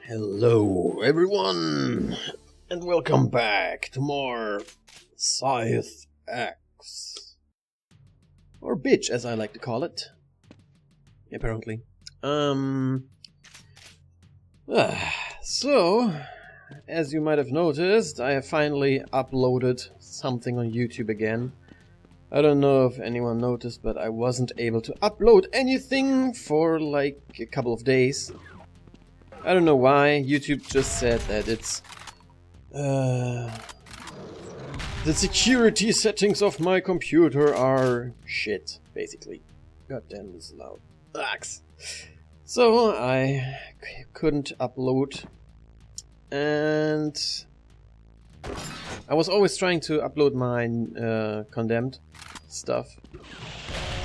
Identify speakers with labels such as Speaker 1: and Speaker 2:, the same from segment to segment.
Speaker 1: Hello everyone, and welcome back to more Scythe X. Or bitch, as I like to call it. Apparently. So, as you might have noticed, I have finally uploaded something on YouTube again. I don't know if anyone noticed, but I wasn't able to upload anything for like a couple of days. I don't know why. YouTube just said that it's the security settings of my computer are shit, basically. God damn, this is loud. Axe. So I couldn't upload, and I was always trying to upload my condemned stuff.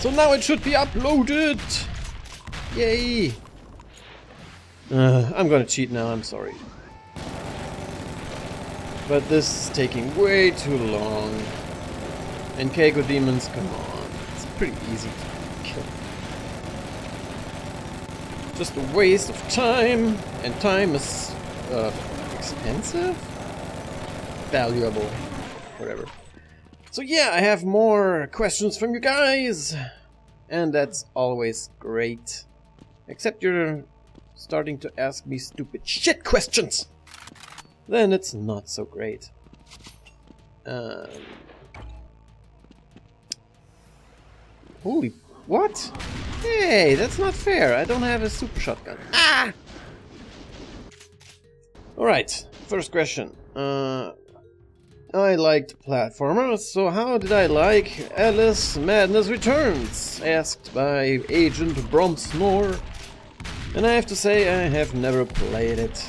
Speaker 1: So now it should be uploaded! Yay! I'm gonna cheat now, I'm sorry. But this is taking way too long. And Keiko demons, come on. It's pretty easy to kill. Just a waste of time. And time is expensive? Valuable. Whatever. So yeah, I have more questions from you guys. And that's always great. Except you're starting to ask me stupid shit questions, then it's not so great. Holy, what? Hey, that's not fair. I don't have a super shotgun. Ah! Alright, first question. I liked platformers, so how did I like Alice Madness Returns? Asked by Agent Bromsnore. And I have to say, I have never played it.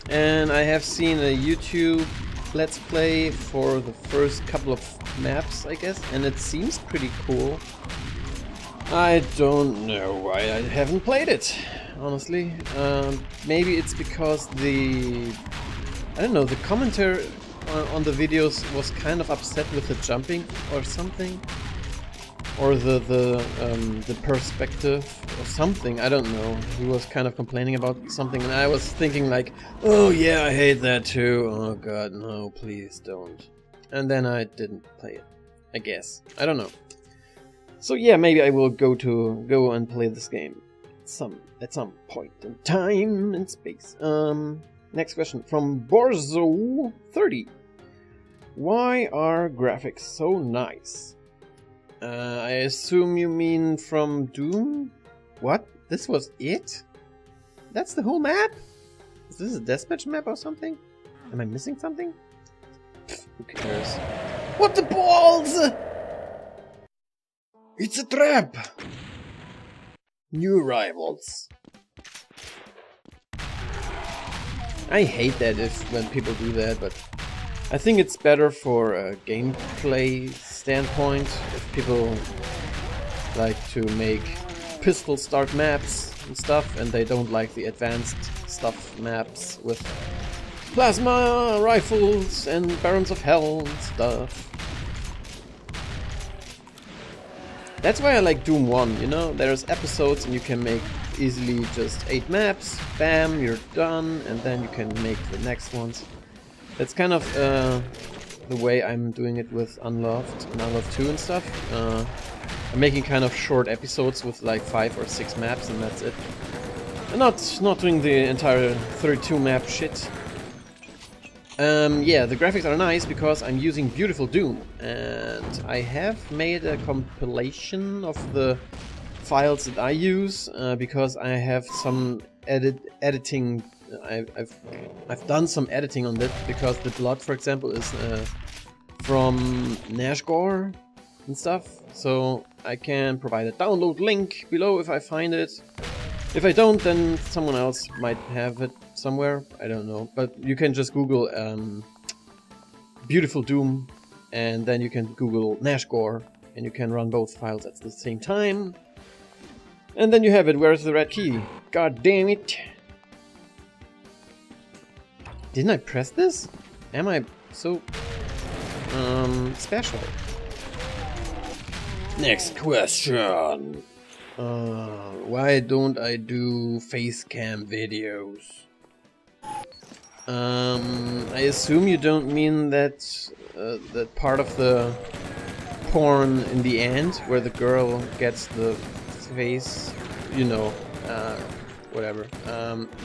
Speaker 1: And I have seen a YouTube Let's Play for the first couple of maps, I guess, and it seems pretty cool. I don't know why I haven't played it, honestly. Maybe it's because the commentary on the videos was kind of upset with the jumping or something. Or the perspective or something, I don't know. He was kind of complaining about something and I was thinking like, oh yeah, I hate that too. Oh god, no, please don't. And then I didn't play it, I guess. I don't know. So yeah, maybe I will go and play this game at some point in time and space. Next question from Borzo30. Why are graphics so nice? I assume you mean from Doom? What? This was it? That's the whole map? Is this a deathmatch map or something? Am I missing something? Pfft, who cares? What the balls? It's a trap! New rivals. I hate that when people do that, but I think it's better for a gameplay standpoint if people like to make pistol start maps and stuff, and they don't like the advanced stuff maps with plasma rifles and Barons of Hell and stuff. That's why I like Doom 1, you know? There's episodes and you can make easily just 8 maps, bam, you're done, and then you can make the next ones. That's kind of the way I'm doing it with Unloved and Unloved 2 and stuff. I'm making kind of short episodes with like 5 or 6 maps and that's it. And not doing the entire 32 map shit. Yeah, the graphics are nice because I'm using Beautiful Doom. And I have made a compilation of the files that I use because I have some editing. I've done some editing on that because the blood, for example, is from Nashgore and stuff. So I can provide a download link below if I find it. If I don't, then someone else might have it somewhere. I don't know. But you can just Google Beautiful Doom, and then you can Google Nashgore, and you can run both files at the same time. And then you have it. Where's the red key? God damn it! Didn't I press this? Am I so special? Next question. Why don't I do face cam videos? I assume you don't mean that that part of the porn in the end where the girl gets the face, you know, whatever.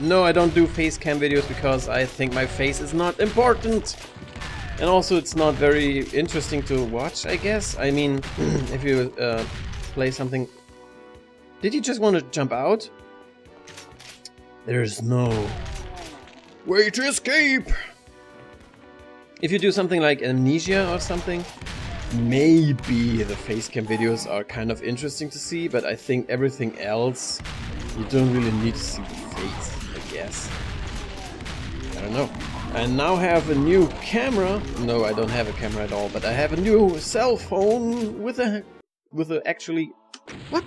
Speaker 1: No, I don't do face cam videos because I think my face is not important. And also it's not very interesting to watch, I guess. I mean, if you play something... Did you just want to jump out? There's no way to escape! If you do something like Amnesia or something, maybe the facecam videos are kind of interesting to see, but I think everything else, you don't really need to see the face, I guess. I don't know. I now have a new camera. No, I don't have a camera at all, but I have a new cell phone with a actually... What?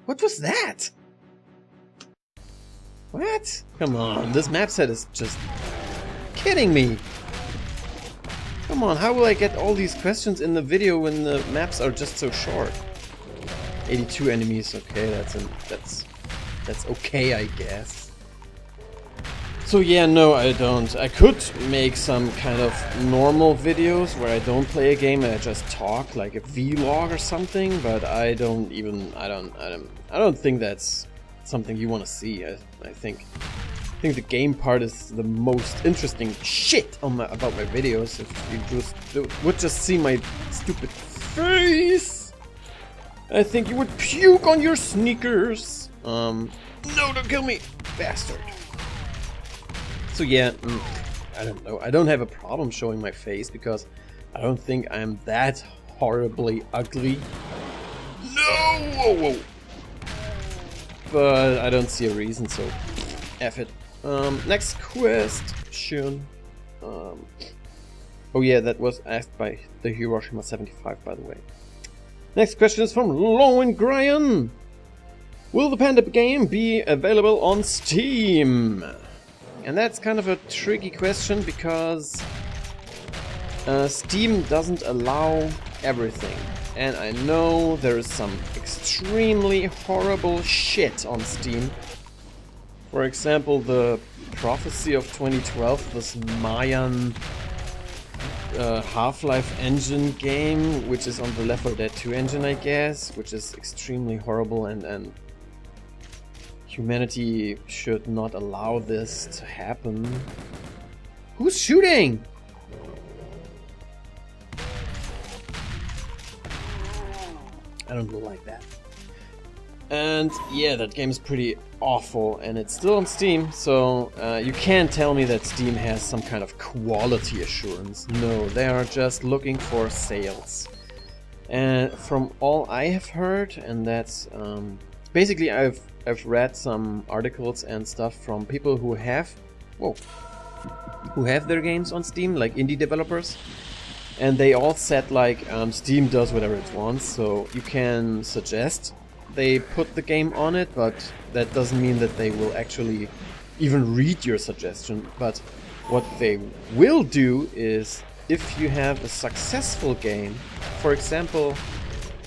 Speaker 1: What was that? What? Come on, this map set is just kidding me. Come on, how will I get all these questions in the video when the maps are just so short? 82 enemies, okay, that's okay, I guess. So yeah, no, I don't. I could make some kind of normal videos where I don't play a game and I just talk, like a vlog or something, but I don't think that's something you want to see. I think the game part is the most interesting shit about my videos. If you would just see my stupid face, I think you would puke on your sneakers. No, don't kill me, bastard. So yeah, I don't know. I don't have a problem showing my face because I don't think I'm that horribly ugly. No! Whoa, whoa. But I don't see a reason, so F it. Next question. Oh yeah, that was asked by the Hiroshima 75, by the way. Next question is from Lohengrin. Will the Panda game be available on Steam? And that's kind of a tricky question because Steam doesn't allow everything. And I know there is some extremely horrible shit on Steam. For example, the Prophecy of 2012, this Mayan Half-Life engine game, which is on the Left 4 Dead 2 engine, I guess, which is extremely horrible, and humanity should not allow this to happen. Who's shooting? I don't like that. And yeah, that game is pretty awful, and it's still on Steam, so you can't tell me that Steam has some kind of quality assurance. No, they are just looking for sales. And from all I have heard, and that's basically I've read some articles and stuff from people who have their games on Steam, like indie developers, and they all said like Steam does whatever it wants, so you can suggest they put the game on it, but that doesn't mean that they will actually even read your suggestion. But what they will do is, if you have a successful game, for example,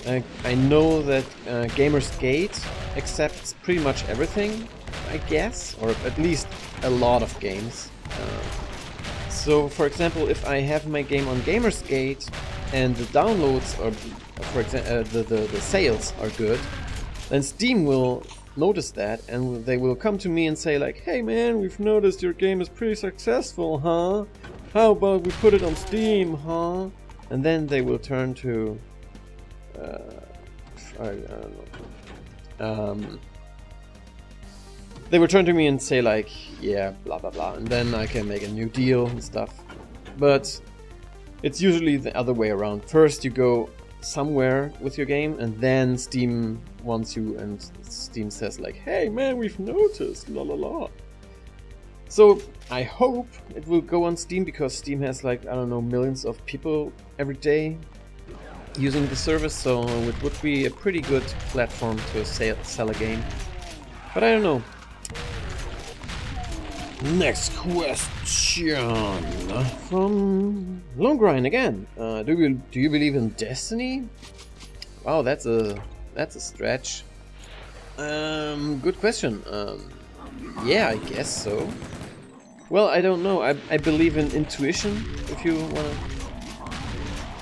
Speaker 1: I know that Gamersgate accepts pretty much everything, I guess, or at least a lot of games. So, for example, if I have my game on Gamersgate and the downloads, or for example, the sales are good, then Steam will notice that and they will come to me and say like, hey man, we've noticed your game is pretty successful, huh? How about we put it on Steam, huh? And then they will turn to I don't know. They will turn to me and say like, yeah, blah blah blah, and then I can make a new deal and stuff. But it's usually the other way around. First you go somewhere with your game, and then Steam wants you, and Steam says like, hey man, we've noticed, la la la. So I hope it will go on Steam, because Steam has like, I don't know, millions of people every day using the service, so it would be a pretty good platform to sell a game. But I don't know. Next question from Lohengrin again. Do you believe in destiny? Wow, that's a stretch. Good question. Yeah, I guess so. Well, I don't know. I believe in intuition, if you want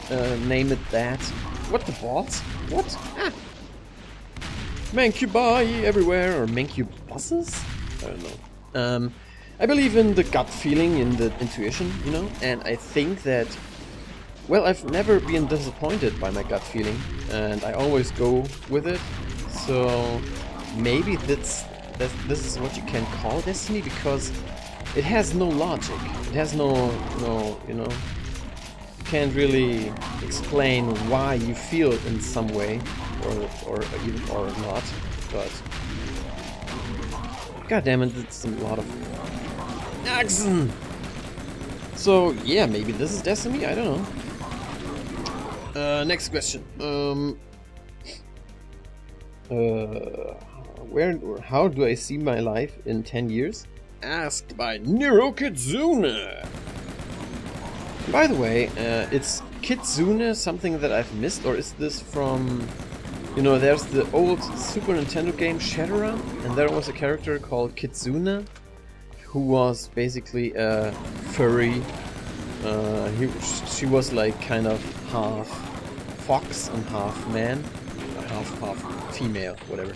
Speaker 1: to name it that. What the balls? What? Ah! Mancubi everywhere, or mancubuses? I don't know. I believe in the gut feeling, in the intuition, you know? And I think that... Well, I've never been disappointed by my gut feeling, and I always go with it. So maybe this is what you can call destiny, because it has no logic. It has no, you know, you can't really explain why you feel it in some way, or not. But god damn it, it's a lot of action. So yeah, maybe this is destiny. I don't know. Next question. How do I see my life in 10 years? Asked by Nero Kitsune. By the way, it's Kitsune something that I've missed, or is this from... You know, there's the old Super Nintendo game Shadowrun, and there was a character called Kitsune, who was basically a furry. She was like kind of half fox and half man, half female, whatever.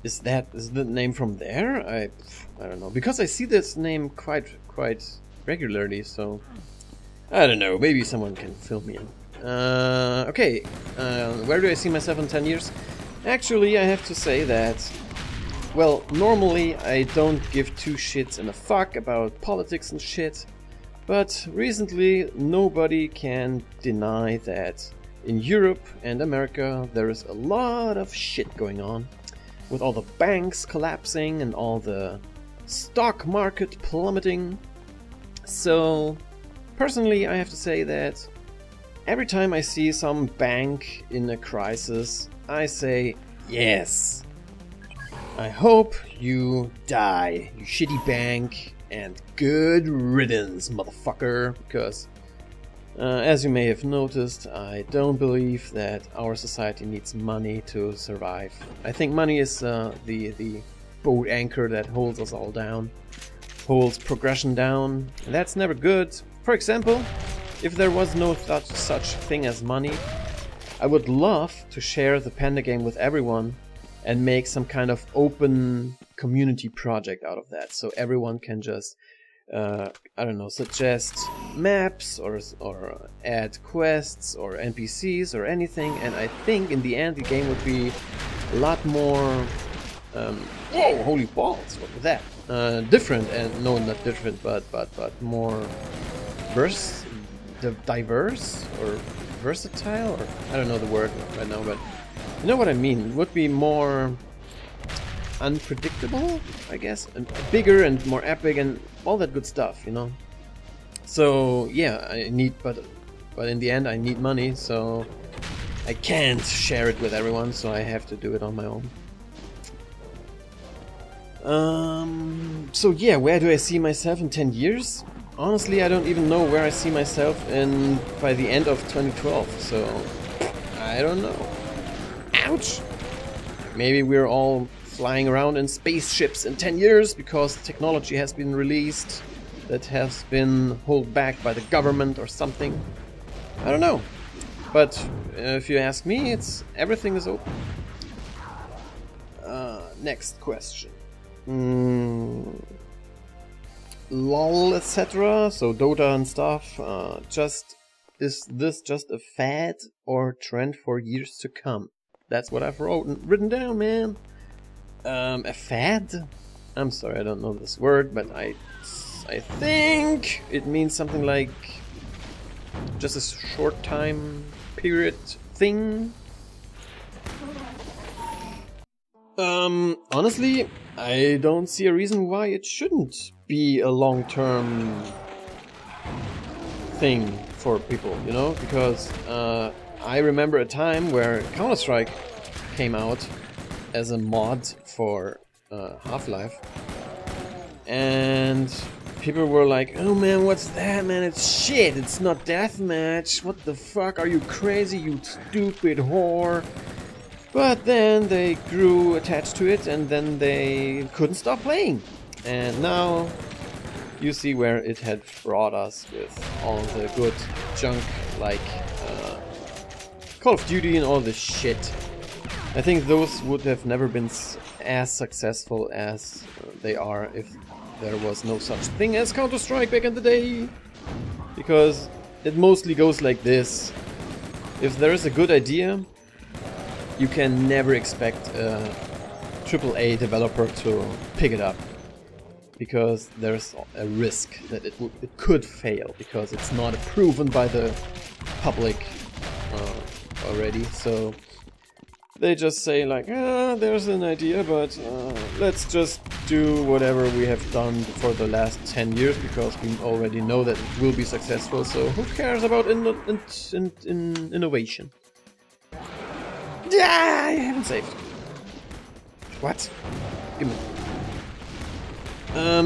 Speaker 1: Is the name from there? I don't know, because I see this name quite regularly. So I don't know. Maybe someone can fill me in. Okay. Where do I see myself in 10 years? Actually, I have to say that. Well, normally I don't give two shits and a fuck about politics and shit. But recently, nobody can deny that in Europe and America there is a lot of shit going on, with all the banks collapsing and all the stock market plummeting. So, personally, I have to say that every time I see some bank in a crisis, I say, yes, I hope you die, you shitty bank. And good riddance, motherfucker, because as you may have noticed, I don't believe that our society needs money to survive. I think money is the boat anchor that holds us all down, holds progression down, and that's never good. For example, if there was no such thing as money, I would love to share the Panda game with everyone and make some kind of open community project out of that, so everyone can just I don't know, suggest maps or add quests or NPCs or anything, and I think in the end the game would be a lot more whoa, holy balls, what was that? Different, and no, not different, but more diverse or versatile, or I don't know the word right now, but you know what I mean. It would be more unpredictable, I guess, and bigger and more epic and all that good stuff, you know. So yeah, I need, but in the end I need money, so I can't share it with everyone, so I have to do it on my own. So yeah, where do I see myself in 10 years? Honestly, I don't even know where I see myself by the end of 2012, so I don't know. Ouch! Maybe we're all flying around in spaceships in 10 years because technology has been released that has been held back by the government or something. I don't know. But if you ask me, everything is open. Next question. LOL, etc. So Dota and stuff. Is this just a fad or trend for years to come? That's what I've written down, man. A fad? I'm sorry, I don't know this word, but I think it means something like just a short time period thing. Honestly, I don't see a reason why it shouldn't be a long-term thing for people, you know, because I remember a time where Counter-Strike came out as a mod for Half-Life, and people were like, oh man, what's that, man, it's shit, it's not deathmatch, what the fuck, are you crazy, you stupid whore? But then they grew attached to it, and then they couldn't stop playing. And now you see where it had brought us with all the good junk like Call of Duty and all this shit. I think those would have never been as successful as they are if there was no such thing as Counter-Strike back in the day. Because it mostly goes like this. If there is a good idea, you can never expect a AAA developer to pick it up. Because there's a risk that it could fail, because it's not proven by the public already. So they just say like, there's an idea, but let's just do whatever we have done for the last 10 years, because we already know that it will be successful, so who cares about innovation? Yeah, I haven't saved. What? Give me.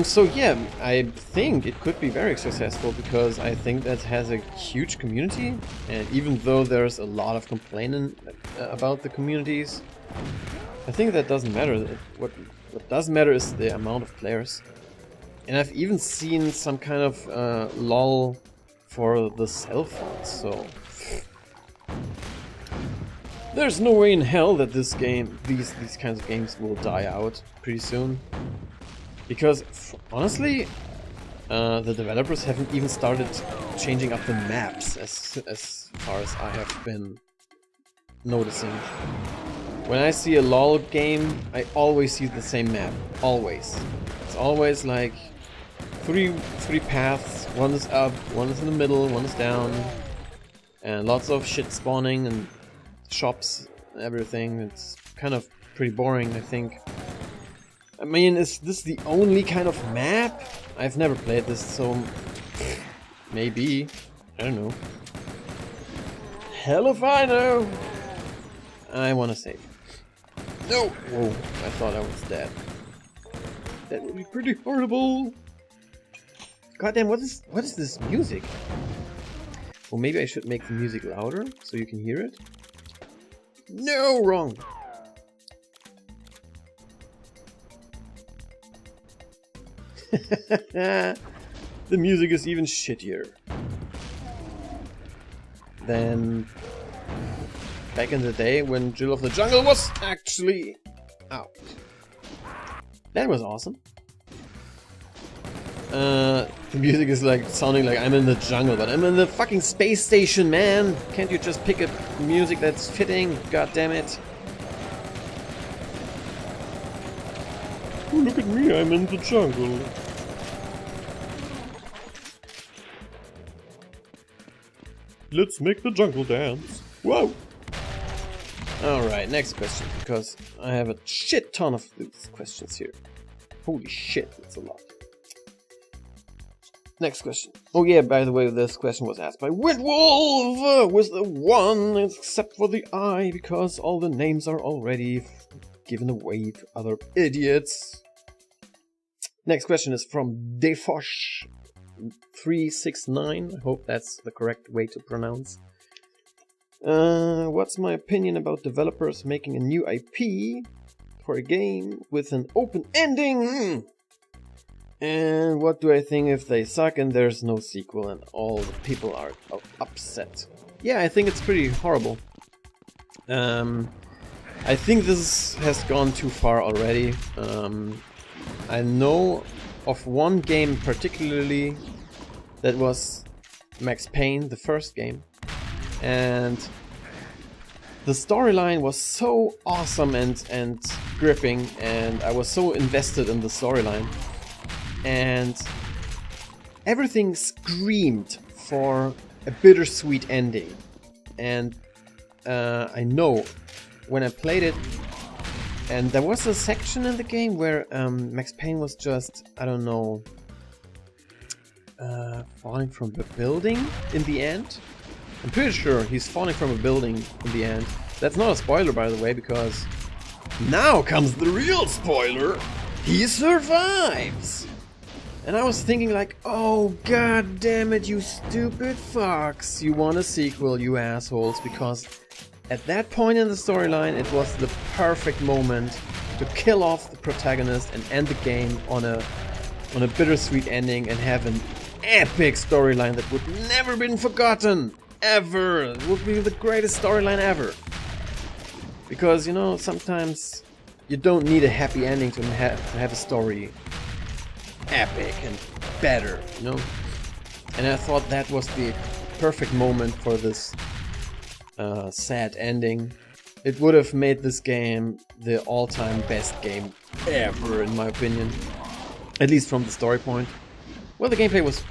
Speaker 1: So yeah, I think it could be very successful, because I think that has a huge community, and even though there's a lot of complaining about the communities, I think that doesn't matter. What does matter is the amount of players. And I've even seen some kind of lull for the cell phones, so there's no way in hell that these kinds of games will die out pretty soon. Because, honestly, the developers haven't even started changing up the maps as far as I have been noticing. When I see a LoL game, I always see the same map. Always. It's always like three paths. One is up, one is in the middle, one is down. And lots of shit spawning and shops and everything. It's kind of pretty boring, I think. I mean, is this the only kind of map? I've never played this, so maybe. I don't know. Hell if I know! I wanna save. No! Whoa, I thought I was dead. That would be pretty horrible! Goddamn, what is this music? Well, maybe I should make the music louder so you can hear it? No, wrong! The music is even shittier than back in the day when Jill of the Jungle was actually out. That was awesome. The music is like sounding like I'm in the jungle, but I'm in the fucking space station, man! Can't you just pick a music that's fitting? God damn it! Oh, look at me, I'm in the jungle. Let's make the jungle dance. Whoa! Alright, next question, because I have a shit ton of these questions here. Holy shit, that's a lot. Next question. Oh yeah, by the way, this question was asked by Windwolf with the 1, except for the I, because all the names are already given away to other idiots. Next question is from Defosh369. I hope that's the correct way to pronounce. What's my opinion about developers making a new IP for a game with an open ending? And what do I think if they suck and there's no sequel and all the people are upset? Yeah, I think it's pretty horrible. I think this has gone too far already. I know of one game particularly that was Max Payne, the first game. And the storyline was so awesome and gripping, and I was so invested in the storyline. And everything screamed for a bittersweet ending. And I know when I played it, and there was a section in the game where Max Payne was just, I don't know, falling from a building in the end. I'm pretty sure he's falling from a building in the end. That's not a spoiler, by the way, because now comes the real spoiler. He survives! And I was thinking like, oh god damn it, you stupid fucks. You want a sequel, you assholes, because at that point in the storyline, it was the perfect moment to kill off the protagonist and end the game on a on a bittersweet ending and have an epic storyline that would never been forgotten, ever. It would be the greatest storyline ever. Because, you know, sometimes you don't need a happy ending to have a story epic and better, you know? And I thought that was the perfect moment for this sad ending. It would have made this game the all-time best game ever, in my opinion. At least from the story point. Well, the gameplay was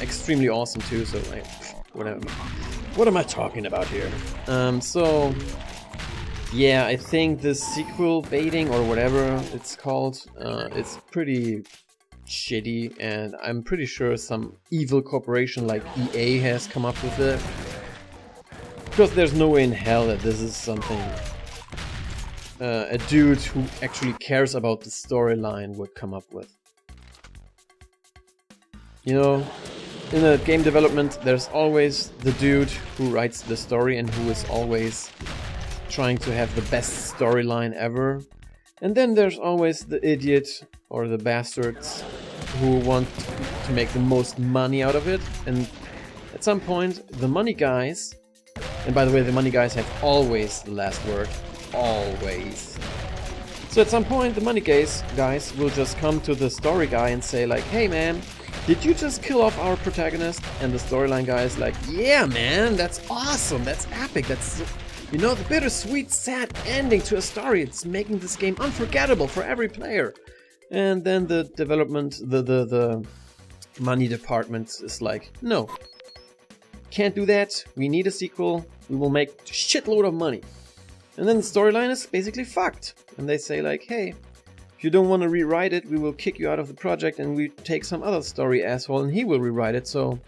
Speaker 1: extremely awesome too, so like, whatever. What am I talking about here? So... yeah, I think the sequel baiting, or whatever it's called, it's pretty shitty, and I'm pretty sure some evil corporation like EA has come up with it. Because there's no way in hell that this is something a dude who actually cares about the storyline would come up with. You know, in a game development, there's always the dude who writes the story and who is always trying to have the best storyline ever. And then there's always the idiot or the bastards who want to make the most money out of it. And at some point, the money guys, and by the way, the money guys have always the last word. Always. So at some point, the money guys will just come to the story guy and say like, hey man, did you just kill off our protagonist? And the storyline guy is like, yeah man, that's awesome, that's epic, that's... you know, the bittersweet, sad ending to a story. It's making this game unforgettable for every player. And then the development, the money department is like, no, can't do that. We need a sequel. We will make a shitload of money. And then the storyline is basically fucked. And they say like, hey, if you don't want to rewrite it, we will kick you out of the project and we take some other story asshole and he will rewrite it. So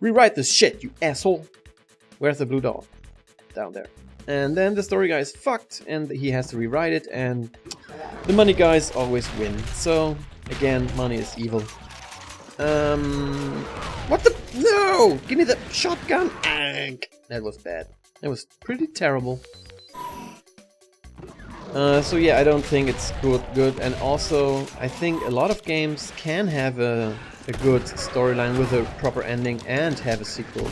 Speaker 1: rewrite this shit, you asshole. Where's the blue dog? Down there. And then the story guy is fucked and he has to rewrite it, and the money guys always win. So again, money is evil. What the? No! Give me the shotgun! That was bad. That was pretty terrible. So yeah, I don't think it's good. And also, I think a lot of games can have a good storyline with a proper ending and have a sequel.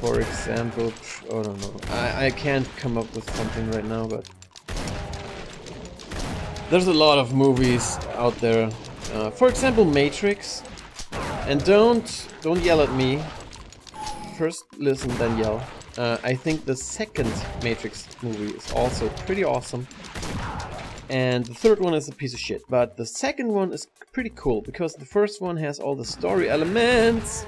Speaker 1: For example, I don't know. I can't come up with something right now, but there's a lot of movies out there. For example, Matrix. And don't yell at me. First listen, then yell. I think the second Matrix movie is also pretty awesome. And the third one is a piece of shit. But the second one is pretty cool, because the first one has all the story elements.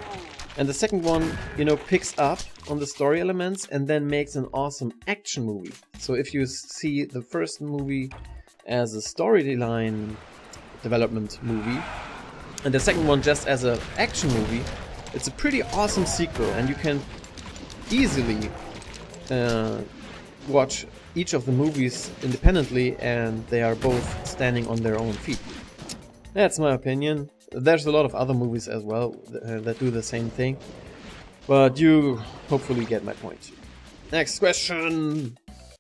Speaker 1: And the second one, you know, picks up on the story elements and then makes an awesome action movie. So if you see the first movie as a storyline development movie, and the second one just as an action movie, it's a pretty awesome sequel, and you can easily watch each of the movies independently, and they are both standing on their own feet. That's my opinion. There's a lot of other movies as well that do the same thing, but you hopefully get my point. Next question.